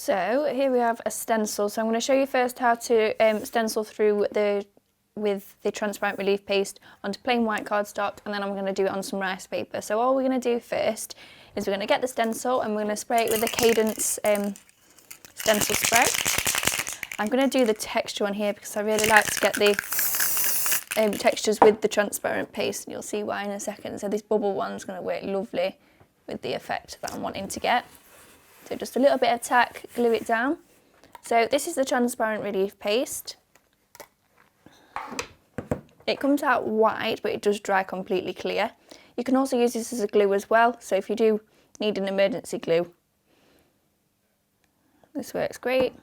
So here we have a stencil. So I'm going to show you first how to stencil through with the transparent relief paste onto plain white cardstock, and then I'm going to do it on some rice paper. So all we're going to do first is we're going to get the stencil and we're going to spray it with the Cadence stencil spray. I'm going to do the texture on here because I really like to get the textures with the transparent paste, and you'll see why in a second. So this bubble one's going to work lovely with the effect that I'm wanting to get. So just a little bit of tack, glue it down. So this is the transparent relief paste. It comes out white, but it does dry completely clear. You can also use this as a glue as well, so if you do need an emergency glue, this works great.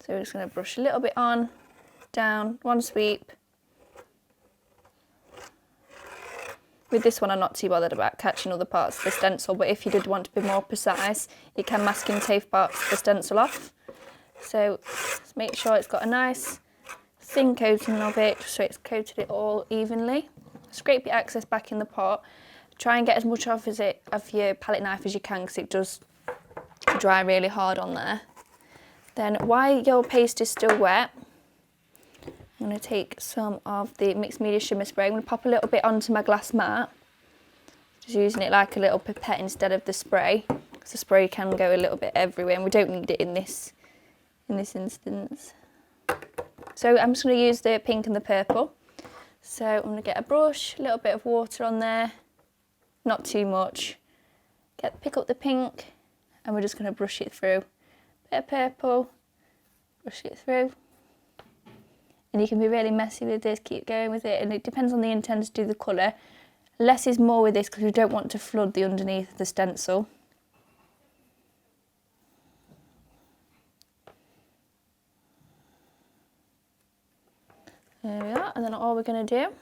So we're just going to brush a little bit on, down, one sweep. With this one I'm not too bothered about catching other parts of the stencil, but if you did want to be more precise, you can masking tape parts of the stencil off. So just make sure it's got a nice thin coating of it, so it's coated it all evenly. Scrape your excess back in the pot. Try and get as much off of your palette knife as you can, because it does dry really hard on there. Then while your paste is still wet, I'm going to take some of the mixed media shimmer spray. I'm going to pop a little bit onto my glass mat, just using it like a little pipette instead of the spray, because the spray can go a little bit everywhere and we don't need it in this instance. So I'm just going to use the pink and the purple. So I'm going to get a brush, a little bit of water on there, not too much. Pick up the pink and we're just going to brush it through. Bit of purple, brush it through. And you can be really messy with this, keep going with it, and it depends on the intensity of the colour. Less is more with this because we don't want to flood the underneath of the stencil. There we are, and then all we're going to do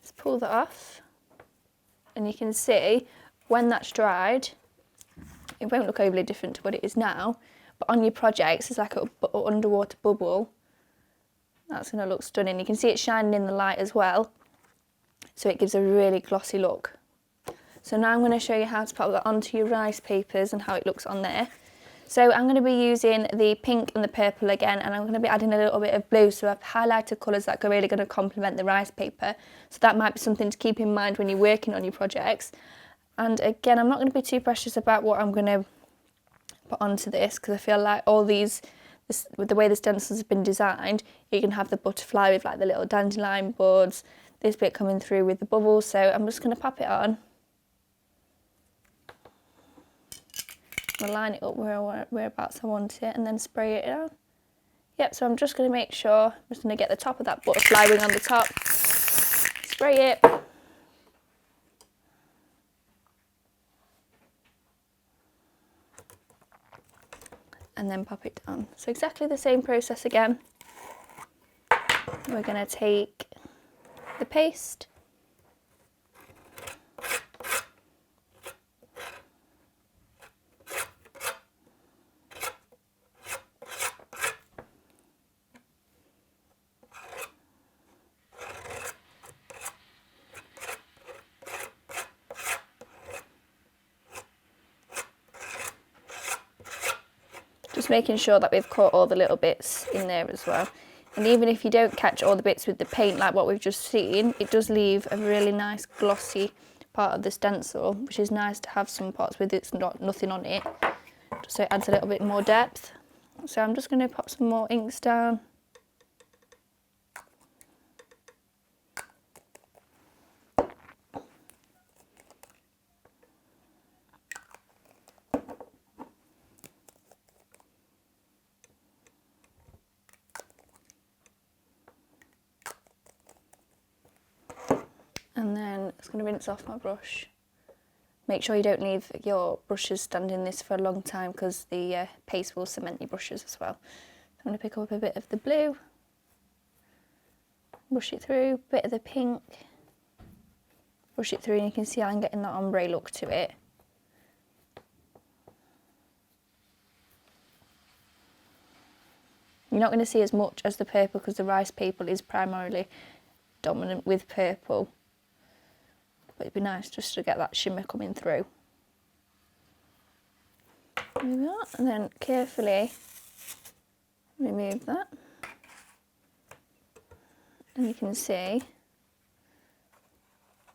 is pull that off, and you can see when that's dried, it won't look overly different to what it is now, but on your projects it's like an underwater bubble. That's going to look stunning. You can see it shining in the light as well, so it gives a really glossy look. So now I'm going to show you how to pop that onto your rice papers and how it looks on there. So I'm going to be using the pink and the purple again, and I'm going to be adding a little bit of blue, so I've highlighted colours that are really going to complement the rice paper. So that might be something to keep in mind when you're working on your projects. And again, I'm not going to be too precious about what I'm going to put onto this, because I feel like all these, with the way the stencils have been designed, you can have the butterfly with like the little dandelion buds, this bit coming through with the bubbles. So I'm just going to pop it on. I'm going to line it up whereabouts I want it and then spray it on. Yep, so I'm just going to make sure, I'm just going to get the top of that butterfly wing on the top, spray it. And then pop it down. So exactly the same process again. We're going to take the paste, just making sure that we've caught all the little bits in there as well. And even if you don't catch all the bits with the paint like what we've just seen, it does leave a really nice glossy part of the stencil, which is nice to have some parts with nothing on it, just so it adds a little bit more depth. So I'm just going to pop some more inks down. And then it's going to rinse off my brush. Make sure you don't leave your brushes standing in this for a long time, because the paste will cement your brushes as well. I'm going to pick up a bit of the blue, brush it through, bit of the pink, brush it through, and you can see I'm getting that ombre look to it. You're not going to see as much as the purple because the rice paper is primarily dominant with purple. But it'd be nice just to get that shimmer coming through. There we are, and then carefully remove that. And you can see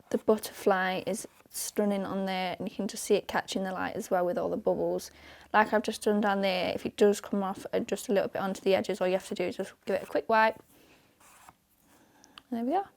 the butterfly is stunning on there, and you can just see it catching the light as well with all the bubbles. Like I've just done down there, if it does come off just a little bit onto the edges, all you have to do is just give it a quick wipe. There we are.